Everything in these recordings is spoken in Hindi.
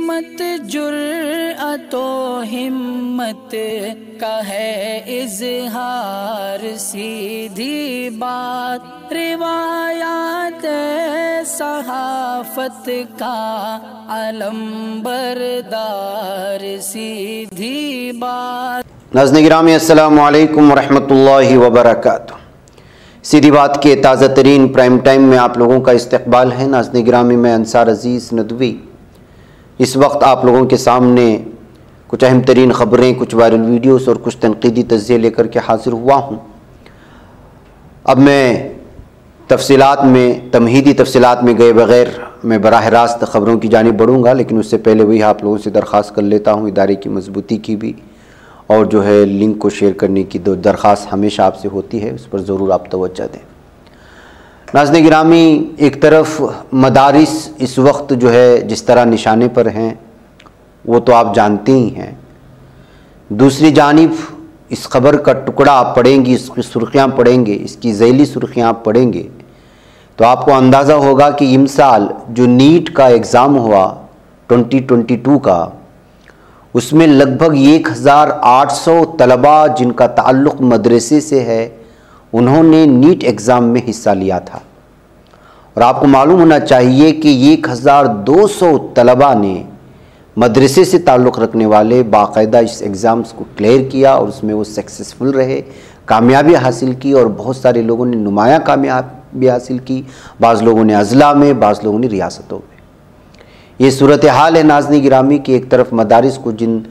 सिमत जुर्अतो हिम्मत का है इज़हार, सीधी बात रिवायात सहाफत का अलंबरदार, सीधी बात। नाज़रीन गिरामी अस्सलामु अलैकुम वरहमतुल्लाहि वबरकातुहू। सीधी बात के ताज़ा तरीन प्राइम टाइम में आप लोगों का इस्तकबाल है। नाज़रीन गिरामी, मैं अंसार अज़ीज़ नदवी इस वक्त आप लोगों के सामने कुछ अहम तरीन ख़बरें, कुछ वायरल वीडियोस और कुछ तनक़ीदी तज़्ज़िये लेकर के हाज़िर हुआ हूँ। अब मैं तफसीलात में, तमहीदी तफसीलात में गए बग़ैर मैं बराह रास्त ख़बरों की जानिब बढ़ूँगा, लेकिन उससे पहले वही आप लोगों से दरख्वास्त कर लेता हूँ इदारे की मजबूती की भी, और जो है लिंक को शेयर करने की दरख्वास्त हमेशा आपसे होती है, उस पर ज़रूर आप तवज्जो दें। नाज़रीन गिरामी, एक तरफ मदारिस इस वक्त जो है जिस तरह निशाने पर हैं वो तो आप जानते ही हैं, दूसरी जानिब इस खबर का टुकड़ा आप पढ़ेंगी, इसकी सुर्खियाँ पढ़ेंगे, इसकी ज़ैली सुर्खियाँ आप पढ़ेंगे तो आपको अंदाज़ा होगा कि इमसाल जो नीट का एग्ज़ाम हुआ 2022 का, उसमें लगभग 1800 तलबा जिनका ताल्लुक़ मदरसे से है, उन्होंने नीट एग्ज़ाम में हिस्सा लिया था। और आपको मालूम होना चाहिए कि 1200 तलबा ने मदरसे से ताल्लुक़ रखने वाले बाकायदा इस एग्ज़ाम्स को क्लियर किया और उसमें वो सक्सेसफुल रहे, कामयाबी हासिल की, और बहुत सारे लोगों ने नुमाया कामयाबी हासिल की। बाज़ लोगों ने अज़ला में, बाज़ लोगों ने रियासतों में। ये सूरत हाल है नाज़रीन गिरामी कि एक तरफ मदारिस को जिन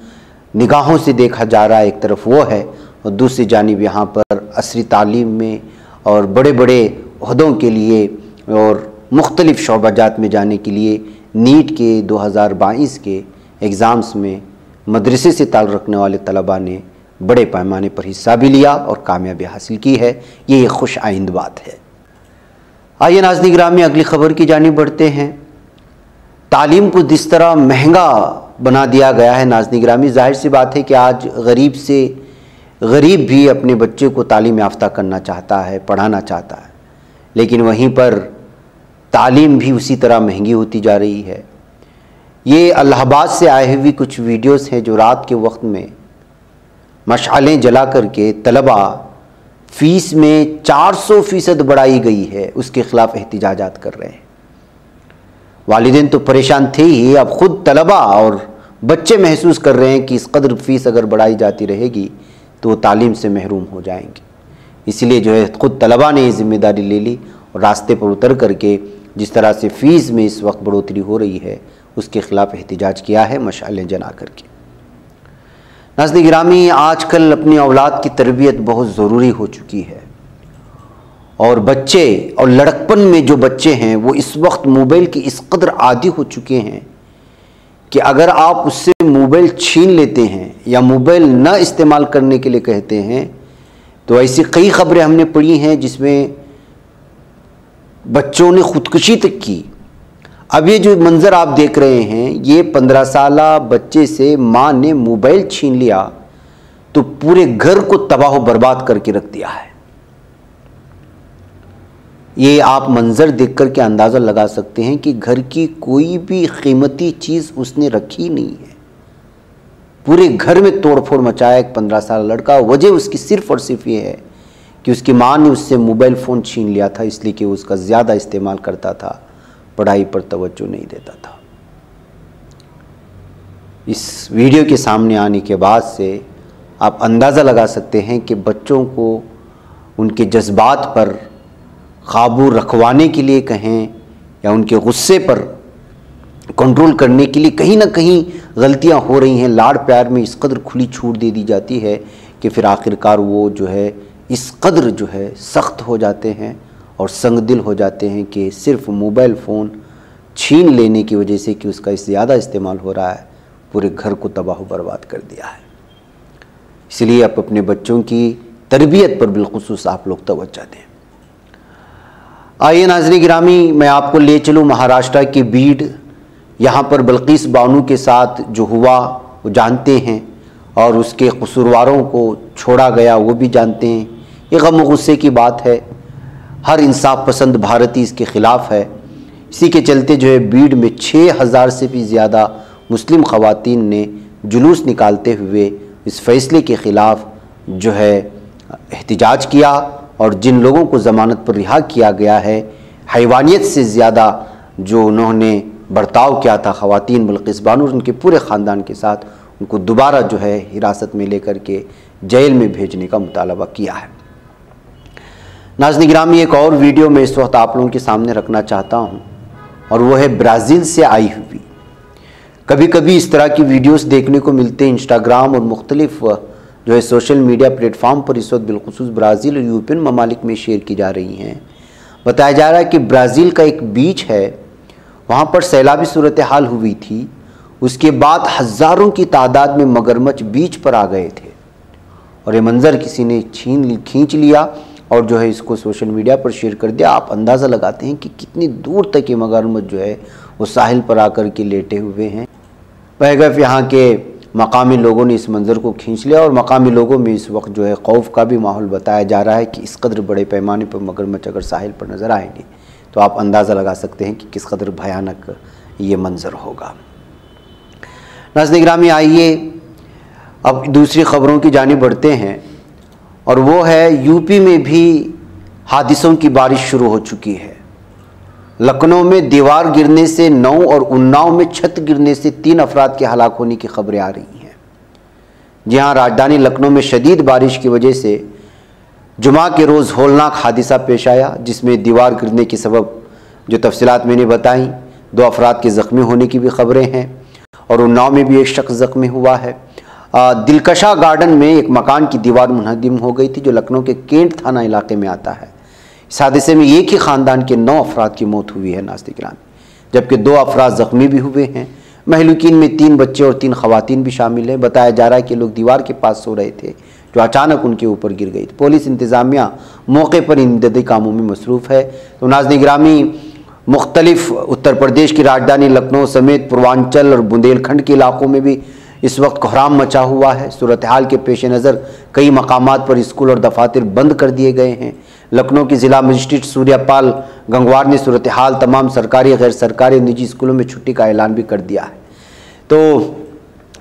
निगाहों से देखा जा रहा है, एक तरफ वो है, और दूसरी जानिब यहाँ पर असरी तालीम में और बड़े बड़े ओहदों के लिए और मुख्तलिफ़ शोबाजात में जाने के लिए नीट के 2022 के एग्ज़ाम्स में मदरसे से ताल्लुक़ रखने वाले तलबा ने बड़े पैमाने पर हिस्सा भी लिया और कामयाबी हासिल की है। ये एक खुश आइंद बात है। आइए नाज़रीन गिरामी, अगली ख़बर की जानिब बढ़ते हैं। तालीम को जिस तरह महंगा बना दिया गया है नाज़रीन गिरामी, ज़ाहिर सी बात है कि आज गरीब से गरीब भी अपने बच्चे को तालीम याफ्ता करना चाहता है, पढ़ाना चाहता है, लेकिन वहीं पर तालीम भी उसी तरह महंगी होती जा रही है। ये इलाहाबाद से आए हुए कुछ वीडियोस हैं जो रात के वक्त में मशालें जला करके तलबा फ़ीस में 400% बढ़ाई गई है उसके ख़िलाफ़ एहतिजाजात कर रहे हैं। वालिदैन तो परेशान थे ही, अब ख़ुद तलबा और बच्चे महसूस कर रहे हैं कि इस कदर फ़ीस अगर बढ़ाई जाती रहेगी तो वो तालीम से महरूम हो जाएंगे। इसलिए जो है ख़ुद तलबा ने ये ज़िम्मेदारी ले ली और रास्ते पर उतर करके जिस तरह से फ़ीस में इस वक्त बढ़ोतरी हो रही है उसके ख़िलाफ़ एहतिजाज किया है, मशालें जला करके। नाज़रीन गिरामी, आजकल अपनी औलाद की तरबियत बहुत ज़रूरी हो चुकी है, और बच्चे और लड़कपन में जो बच्चे हैं वो इस वक्त मोबाइल के इस कदर आदी हो चुके हैं कि अगर आप उससे मोबाइल छीन लेते हैं या मोबाइल न इस्तेमाल करने के लिए कहते हैं तो ऐसी कई ख़बरें हमने पढ़ी हैं जिसमें बच्चों ने ख़ुदकुशी तक की। अब ये जो मंज़र आप देख रहे हैं, ये 15 साला बच्चे से माँ ने मोबाइल छीन लिया तो पूरे घर को तबाह बर्बाद करके रख दिया है। ये आप मंज़र देख कर के अंदाज़ा लगा सकते हैं कि घर की कोई भी कीमती चीज़ उसने रखी नहीं है। पूरे घर में तोड़फोड़ मचाया एक 15 साल लड़का। वजह उसकी सिर्फ़ और सिर्फ ये है कि उसकी माँ ने उससे मोबाइल फ़ोन छीन लिया था, इसलिए कि उसका ज़्यादा इस्तेमाल करता था, पढ़ाई पर तवज्जो नहीं देता था। इस वीडियो के सामने आने के बाद से आप अंदाज़ा लगा सकते हैं कि बच्चों को उनके जज्बात पर काबू रखवाने के लिए कहें या उनके गुस्से पर कंट्रोल करने के लिए कहीं ना कहीं गलतियां हो रही हैं। लाड़ प्यार में इस कदर खुली छूट दे दी जाती है कि फिर आखिरकार वो जो है इस कदर जो है सख्त हो जाते हैं और संगदिल हो जाते हैं कि सिर्फ मोबाइल फ़ोन छीन लेने की वजह से कि उसका ज़्यादा इस्तेमाल हो रहा है, पूरे घर को तबाह बर्बाद कर दिया है। इसलिए आप अपने बच्चों की तरबियत पर बिलखुसूस आप लोग तवज्जो दें। आइए नाज़रीन गिरामी, मैं आपको ले चलूँ महाराष्ट्र के बीड। यहाँ पर बल्कीस बानो के साथ जो हुआ वो जानते हैं, और उसके कसूरवारों को छोड़ा गया वो भी जानते हैं। ये गम गुस्से की बात है, हर इंसाफ पसंद भारतीय इसके ख़िलाफ़ है। इसी के चलते जो है बीड में 6000 से भी ज़्यादा मुस्लिम ख़वातीन ने जुलूस निकालते हुए इस फैसले के ख़िलाफ़ जो है एहतिजाज किया, और जिन लोगों को ज़मानत पर रिहा किया गया है, हैवानियत से ज़्यादा जो उन्होंने बर्ताव किया था ख़वातीन बिल्किस बानो और उनके पूरे ख़ानदान के साथ, उनको दोबारा जो है हिरासत में लेकर के जेल में भेजने का मुतालबा किया है। नाज़रीन गिरामी, एक और वीडियो मैं इस वक्त आप लोगों के सामने रखना चाहता हूँ, और वो है ब्राज़ील से आई हुई। कभी कभी इस तरह की वीडियोस देखने को मिलते हैं इंस्टाग्राम और मुख्तलिफ जो है सोशल मीडिया प्लेटफॉर्म पर, इस वक्त बिलखुसूस ब्राज़ील और यूरोपियन ममालिक में शेयर की जा रही हैं। बताया जा रहा है कि ब्राज़ील का एक बीच है, वहाँ पर सैलाबी सूरत हाल हुई थी, उसके बाद हज़ारों की तादाद में मगरमच्छ बीच पर आ गए थे, और ये मंज़र किसी ने खींच लिया और जो है इसको सोशल मीडिया पर शेयर कर दिया। आप अंदाज़ा लगाते हैं कि कितनी दूर तक ये मगरमच्छ जो है वो साहिल पर आकर के लेटे हुए हैं। पैगफ यहाँ के मकामी लोगों ने इस मंज़र को खींच लिया, और मकामी लोगों में इस वक्त जो है खौफ का भी माहौल बताया जा रहा है कि इस कदर बड़े पैमाने पर मगरमच्छ अगर साहिल पर नज़र आएंगे तो आप अंदाज़ा लगा सकते हैं कि किस कदर भयानक ये मंज़र होगा। नाज़रीन गिरामी, आइए अब दूसरी ख़बरों की जानिब बढ़ते हैं, और वो है यूपी में भी हादिसों की बारिश शुरू हो चुकी है। लखनऊ में दीवार गिरने से 9 और उन्नाव में छत गिरने से 3 अफराद के हलाक होने की खबरें आ रही हैं। जी हाँ, राजधानी लखनऊ में शदीद बारिश की वजह से जुमा के रोज़ होलनाक हादिसा पेश आया, जिसमें दीवार गिरने के सबब जो तफसीलात मैंने बताई, 2 अफराद के ज़ख्मी होने की भी खबरें हैं, और उन्नाव में भी एक शख्स ज़ख्मी हुआ है। दिलकशा गार्डन में एक मकान की दीवार मुनहदिम हो गई थी, जो लखनऊ के केंट थाना इलाके में आता है। इस हादसे में एक ही ख़ानदान के 9 अफराद की मौत हुई है नाज़रीन गिरामी, जबकि 2 अफराद ज़ख्मी भी हुए हैं। महलूकीन में 3 बच्चे और 3 ख़वातीन भी शामिल हैं। बताया जा रहा है कि लोग दीवार के पास सो रहे थे, जो अचानक उनके ऊपर गिर गई। पुलिस इंतज़ामिया मौके पर इमदादी कामों में मसरूफ़ है। तो नाज़रीन गिरामी, मुख्तलिफ उत्तर प्रदेश की राजधानी लखनऊ समेत पूर्वांचल और बुंदेलखंड के इलाकों में भी इस वक्त कोहराम मचा हुआ है। सूरत हाल के पेश नज़र कई मकामात पर स्कूल और दफातर बंद कर दिए गए हैं। लखनऊ की ज़िला मजिस्ट्रेट सूर्यपाल गंगवार ने सूरत हाल तमाम सरकारी, गैर सरकारी और निजी स्कूलों में छुट्टी का ऐलान भी कर दिया है। तो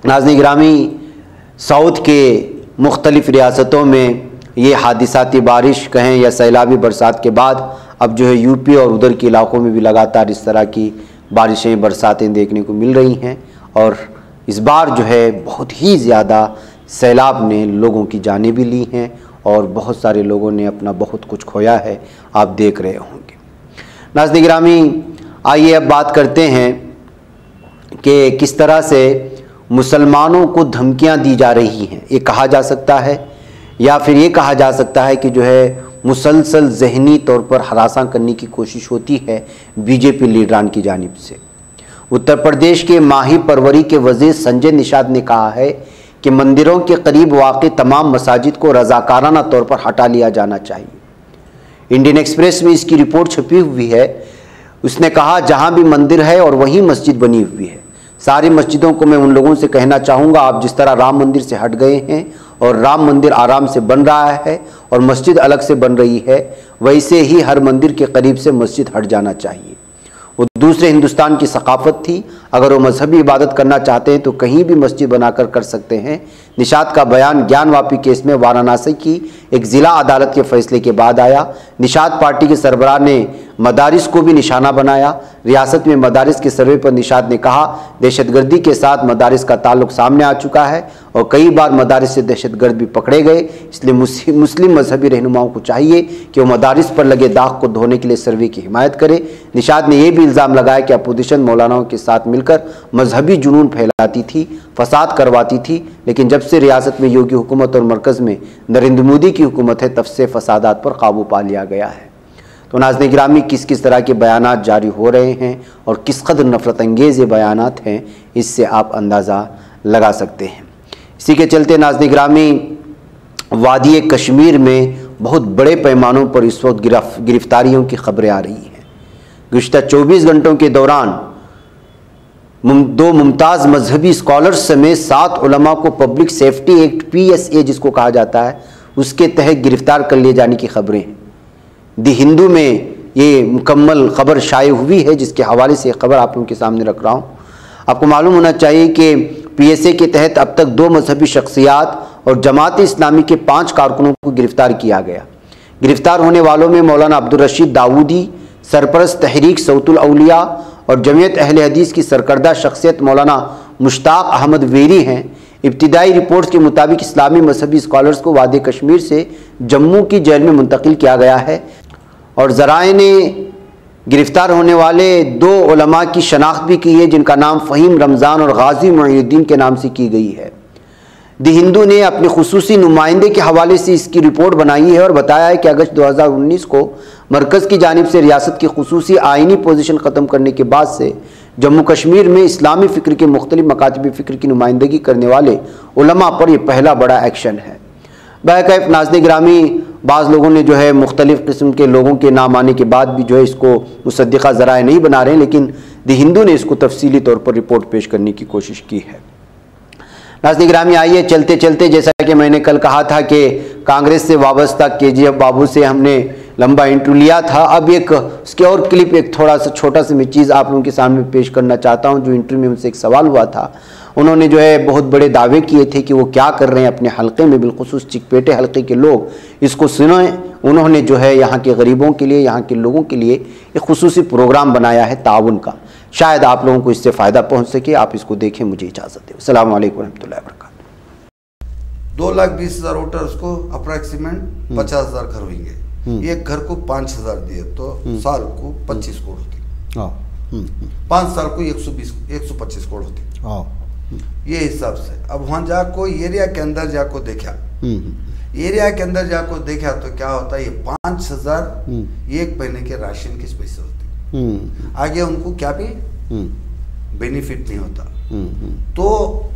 नाज़रीन गिरामी, साउथ के मुख्तलिफ रियासतों में ये हादिसाती बारिश कहें या सैलाबी बरसात के बाद अब जो है यूपी और उधर के इलाकों में भी लगातार इस तरह की बारिशें, बरसातें देखने को मिल रही हैं, और इस बार जो है बहुत ही ज़्यादा सैलाब ने लोगों की जानें भी ली हैं, और बहुत सारे लोगों ने अपना बहुत कुछ खोया है, आप देख रहे होंगे। नाज़रीन गिरामी, आइए अब बात करते हैं कि किस तरह से मुसलमानों को धमकियां दी जा रही हैं। ये कहा जा सकता है, या फिर ये कहा जा सकता है कि जो है मुसलसल ज़हनी तौर पर हरासा करने की कोशिश होती है बीजेपी लीडरान की जानिब से। उत्तर प्रदेश के माही परवरी के वज़ीर संजय निषाद ने कहा है कि मंदिरों के करीब वाक़ तमाम मसाजिद को रज़ाकाराना तौर पर हटा लिया जाना चाहिए। इंडियन एक्सप्रेस में इसकी रिपोर्ट छपी हुई है। उसने कहा, जहां भी मंदिर है और वहीं मस्जिद बनी हुई है, सारी मस्जिदों को मैं उन लोगों से कहना चाहूँगा, आप जिस तरह राम मंदिर से हट गए हैं और राम मंदिर आराम से बन रहा है और मस्जिद अलग से बन रही है, वैसे ही हर मंदिर के करीब से मस्जिद हट जाना चाहिए। वो दूसरे हिंदुस्तान की सकाफत थी, अगर वो मजहबी इबादत करना चाहते हैं तो कहीं भी मस्जिद बनाकर कर सकते हैं। निषाद का बयान ज्ञानवापी केस में वाराणसी की एक ज़िला अदालत के फैसले के बाद आया। निषाद पार्टी के सरबराह ने मदारिस को भी निशाना बनाया। रियासत में मदारिस के सर्वे पर निषाद ने कहा, दहशतगर्दी के साथ मदारिस का ताल्लुक सामने आ चुका है और कई बार मदारिस से दहशतगर्द भी पकड़े गए, इसलिए मुस्लिम मजहबी रहनुमाओं को चाहिए कि वो मदारिस पर लगे दाग को धोने के लिए सर्वे की हिमायत करे। निषाद ने यह भी इल्ज़ाम लगाया कि अपोजिशन मौलानाओं के साथ मिलकर मजहबी जुनून फैलाती थी, फसाद करवाती थी, लेकिन जब से रियासत में योगी हुकूमत और मरकज़ में नरेंद्र मोदी की हुकूमत है, तब से फसादात पर काबू पा लिया गया है। तो नाज़रीन गिरामी, किस किस तरह के बयानात जारी हो रहे हैं और किस कदर नफरत अंगेज़ ये बयानात हैं, इससे आप अंदाज़ा लगा सकते हैं। इसी के चलते नाज़रीन गिरामी, वादी कश्मीर में बहुत बड़े पैमानों पर इस वक्त गिरफ्तारियों की खबरें आ रही हैं। गुज़िश्ता 24 घंटों के दौरान 2 मुमताज़ मजहबी स्कॉलर्स समेत 7 उलमा को पब्लिक सेफ्टी एक्ट PSA जिसको कहा जाता है, उसके तहत गिरफ्तार कर लिए जाने की खबरें हैं। दी हिंदू में ये मुकम्मल खबर शाये हुई है, जिसके हवाले से खबर आप लोगों के सामने रख रहा हूँ। आपको मालूम होना चाहिए कि PSA के तहत अब तक 2 मजहबी शख्सियात और जमात इस्लामी के 5 कारकुनों को गिरफ्तार किया गया। गिरफ्तार होने वालों में मौलाना अब्दुल रशीद दाऊदी, सरपरस्त तहरीक सौतुल औलिया और जमीयत अहले हदीस की सरकर्दा शख्सियत मौलाना मुश्ताक अहमद वेरी हैं। इब्तिदाई रिपोर्ट्स के मुताबिक इस्लामी मजहबी स्कॉलर्स को वादी कश्मीर से जम्मू की जेल में मुंतकिल किया गया है और ज़राए ने गिरफ्तार होने वाले 2 उलमा की शनाख्त भी की है, जिनका नाम फ़हीम रमज़ान और गाजी मुईनुद्दीन के नाम से की गई है। द हिंदू ने अपने खुसूसी नुमाइंदे के हवाले से इसकी रिपोर्ट बनाई है और बताया है कि अगस्त 2019 को मरकज़ की जानिब से रियासत की खुसूसी आइनी पोजीशन ख़त्म करने के बाद से जम्मू कश्मीर में इस्लामी फ़िक्र के मुख्तलिफ मकातब फ़िक्र की नुमाइंदगी करने वाले उलमा पर यह पहला बड़ा एक्शन है। बहरकैफ नाज़रीन गिरामी, बाज़ लोगों ने जो है मुख्तलिफ़ किस्म के लोगों के नाम आने के बाद भी जो है इसको मुसद्दिक़ा ज़राए नहीं बना रहे हैं, लेकिन द हिंदू ने इसको तफसीली तौर पर रिपोर्ट पेश करने की कोशिश की है। नाज़रीन गिरामी, आइए चलते चलते, जैसा कि मैंने कल कहा था कि कांग्रेस से वाबस्ता KGF बाबू से हमने लंबा इंटरव्यू लिया था। अब एक उसके और क्लिप, एक थोड़ा सा छोटा सा मैं चीज़ आप लोगों के सामने पेश करना चाहता हूं। जो इंटरव्यू में उनसे एक सवाल हुआ था, उन्होंने जो है बहुत बड़े दावे किए थे कि वो क्या कर रहे हैं अपने हलके में, बिलखुसूस चिकपेटे हलके के लोग इसको सुने। उन्होंने जो है यहाँ के गरीबों के लिए, यहाँ के लोगों के लिए एक खुसूसी प्रोग्राम बनाया है ताउन का। शायद आप लोगों को इससे फ़ायदा पहुँच सके। आप इसको देखें, मुझे इजाज़त दें। अस्सलाम वालेकुम रहमतुल्लाहि व बरकातुहू। 2,20,000 वोटर्स को अप्रॉक्सीमेट 50,000 घर होंगे। एक घर को 5,000 दिए तो साल को 25 करोड़ होती। 5 साल को 125 करोड़ होती। ये हिसाब से अब वहां जाको एरिया के अंदर जाको देखा, एरिया के अंदर जाको देखा तो क्या होता है, ये 5,000 एक महीने के राशन के पैसे होते। आगे उनको क्या भी बेनिफिट नहीं होता। तो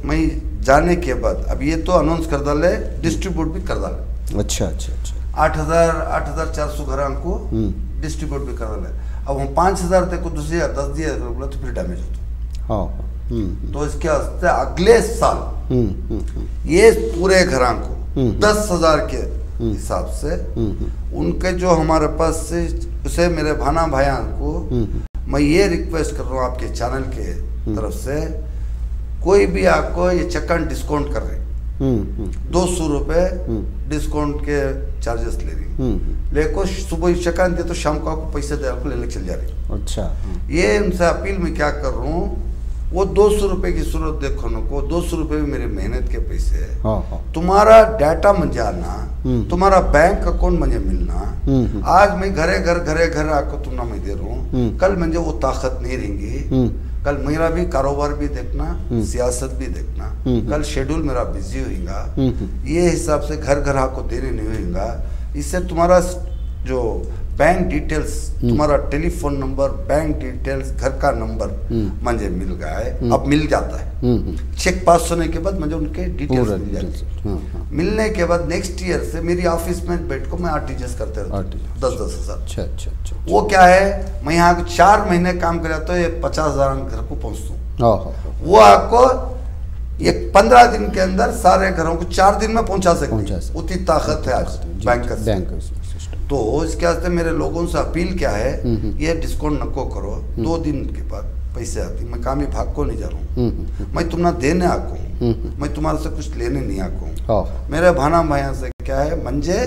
मैं जाने के बाद अब ये तो अनाउंस कर डाले, डिस्ट्रीब्यूट भी कर डाले। अच्छा। 8,400 घर को डिस्ट्रीब्यूट भी कर डाले। अब हम 5,000 तक को 10 दिए बोला तो फिर डैमेज होता। तो इसके वास्ते अगले साल ये पूरे घरों को 10,000 के हिसाब से उनके जो हमारे पास से उसे मेरे भाना भाइयों को मैं ये रिक्वेस्ट कर रहा हूँ आपके चैनल के तरफ से, कोई भी आपको ये चक्कन डिस्काउंट कर रहे 200 रुपए डिस्काउंट के चार्जेस ले रही, लेकिन सुबह चक्कन दे तो शाम को आपको पैसे दे आपको लेने चल जा रही। अच्छा, ये उनसे अपील में क्या कर रहा हूँ, वो 200 रुपए की सूरत देखो न को 200 रुपए भी मेरे मेहनत के पैसे है। तुम्हारा डाटा मुझे आना, तुम्हारा बैंक अकाउंट मुझे मिलना। आज मैं घरे घर आकर तुम ना मैं दे रहा हूँ, कल मुझे वो ताकत नहीं रहेंगी। कल मेरा भी कारोबार भी देखना, सियासत भी देखना, कल शेड्यूल मेरा बिजी होगा। ये हिसाब से घर आको देने नहीं होगा। इससे तुम्हारा जो बैंक डिटेल्स, तुम्हारा टेलीफोन नंबर, बैंक डिटेल्स, घर का नंबर मुझे मिल गया है, अब मिल जाता है। चेक पास होने के बाद मुझे उनके डिटेल्स मिल जाते हैं। मिलने के बाद नेक्स्ट ईयर से मेरी ऑफिस में बैठ को मैं आरटीजीएस करते रहता हूँ 10-10 हज़ार। अच्छा। वो क्या है, मैं यहाँ 4 महीने काम कर तो ये 50,000 घर को पहुँचता हूँ। वो आपको ये 15 दिन के अंदर सारे घरों को 4 दिन में पहुँचा सकते, उतनी ताकत है आज बैंक। तो इसके वास्ते मेरे लोगों से अपील क्या है, ये डिस्काउंट नको करो। 2 दिन के बाद पैसे आती, मैं काम ही भाग को नहीं जा रहा हूँ, मैं तुम ना देने आको हूँ, मैं तुम्हारे से कुछ लेने नहीं आको हूँ। मेरे भाना भाइयों से क्या है, मंजे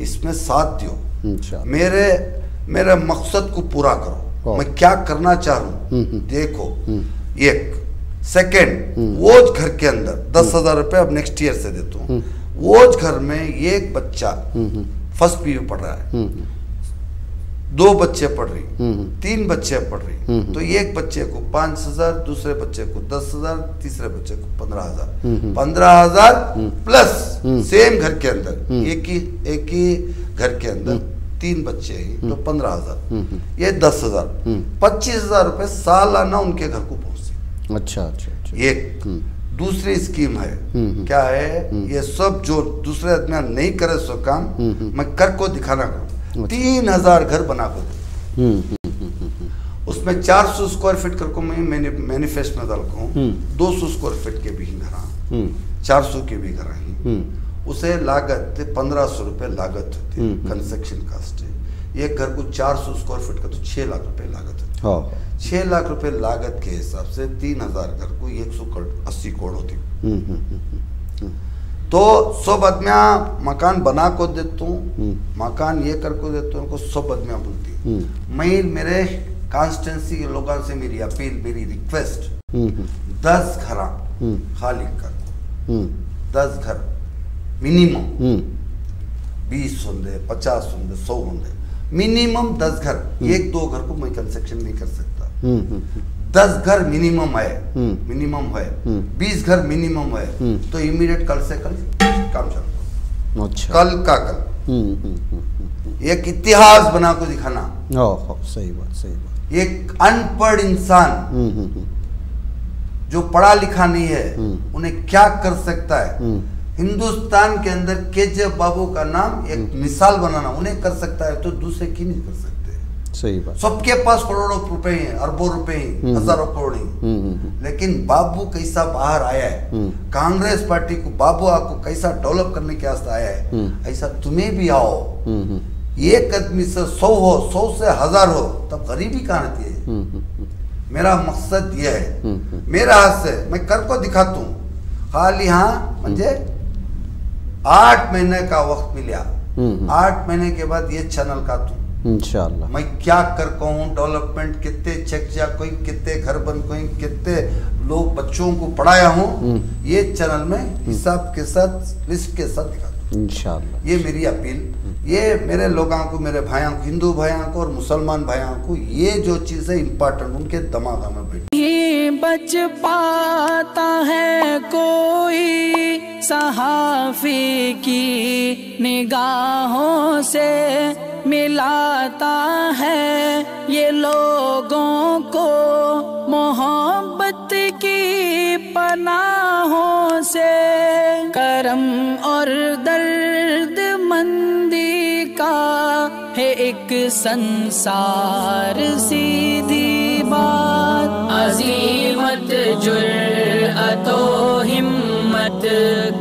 इसमें साथ दियो, मेरे मकसद को पूरा करो। मैं क्या करना चाह रहा हूँ देखो। एक सेकेंड, वो घर के अंदर 10,000 रुपये अब नेक्स्ट ईयर से देता हूँ। वो घर में एक बच्चा फर्स्ट PU पढ़ रहा है, 2 बच्चे पढ़ रही, 3 बच्चे पढ़ रही, तो एक बच्चे को 5,000, दूसरे बच्चे को 10,000, तीसरे बच्चे को 15,000। 15,000 प्लस सेम घर के अंदर एक ही घर के अंदर 3 बच्चे हैं तो 15,000, ये 10,000, 25,000 रुपये सालाना उनके घर को पहुंचे। अच्छा। एक दूसरी स्कीम है, क्या है, ये सब जो दूसरे आदमी नहीं करे सो काम मैं कर को दिखाना करूँ। 3,000 घर बना को दे, उसमें 400 स्क्वायर फीट कर को मैंने मैनिफेस्ट में डाल को 200 स्क्वायर फीट के भी घर, 400 के भी घर, उसे लागत 1,500 रुपये लागत होती है, कंस्ट्रक्शन कास्ट है। एक घर को 400 स्क्वायर फीट का तो 6 लाख रुपए लागत है। हाँ। 6 लाख रुपए लागत के हिसाब से 3000 घर को 180 करोड़ होती। तो सब आदमियाँ मकान बना को देता हूँ, मकान ये कर को देता हूँ, उनको सब आदमियाँ बोलती। मैं मेरे कॉन्स्टिट्यूंसी के लोगों से मेरी अपील, मेरी रिक्वेस्ट, 10 घर खाली कर, 10 घर मिनिमम 20 होंगे, 50 होंगे, 100 होंगे, मिनिमम 10 घर। 1-2 घर को मैं कंस्ट्रक्शन नहीं कर सकता। 10 घर मिनिमम है, मिनिमम है, 20 घर मिनिमम है, तो इमीडिएट कल से कल काम चालू। अच्छा। कल का कल एक इतिहास बना को दिखाना। सही बात, सही बात। एक अनपढ़ इंसान जो पढ़ा लिखा नहीं है उन्हें क्या कर सकता है, हिंदुस्तान के अंदर केजे बाबू का नाम एक मिसाल बनाना उन्हें कर सकता है, तो दूसरे क्यों नहीं कर सकते। सही बात। सबके पास करोड़ों रुपए हैं, अरबों रुपए हैं, हजारों करोड़ हैं, लेकिन बाबू कैसा बाहर आया है, कांग्रेस पार्टी को बाबू आपको कैसा डेवलप करने के वास्ते आया है, ऐसा तुम्हें भी आओ। एक आदमी से 100 हो, 100 से 1000 हो, तब गरीबी कहाँ रहती है। मेरा मकसद यह है, मेरा हाथ से मैं कर को दिखाता हूँ। खाली हाँ मुझे 8 महीने का वक्त मिला, 8 महीने के बाद ये चैनल का तू इंशाअल्लाह मैं क्या कर कहूँ, डेवलपमेंट कितने चेक जा, कोई कितने घर बन, कोई कितने लोग बच्चों को पढ़ाया हूँ, ये चैनल में हिसाब के साथ लिस्ट के साथ दिखा दूँ इंशाअल्लाह। ये मेरी अपील, ये मेरे लोगों को, मेरे भाइयों को, हिंदू भाइयों को और मुसलमान भाइयों को, ये जो चीज़ है इम्पोर्टेंट उनके दिमाग में बैठी। बच पाता है कोई सहाफ़ी की निगाहों से, मिलाता है ये लोगों को मोहब्बत की पनाहों से। करम और दर्द मंदी का है एक संसार, सीधी बात। अज़ीमत जुर्अतो हिम्मत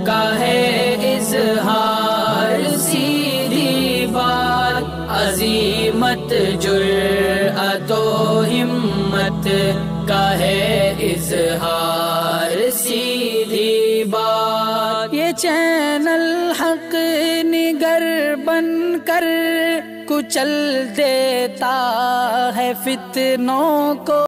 का है इज़हार, सीधी बात। अज़ीमत जुर्अतो हिम्मत का है इज़हार, सीधी बात। ये चैनल हक निगर बनकर कुचल देता है फितनों को।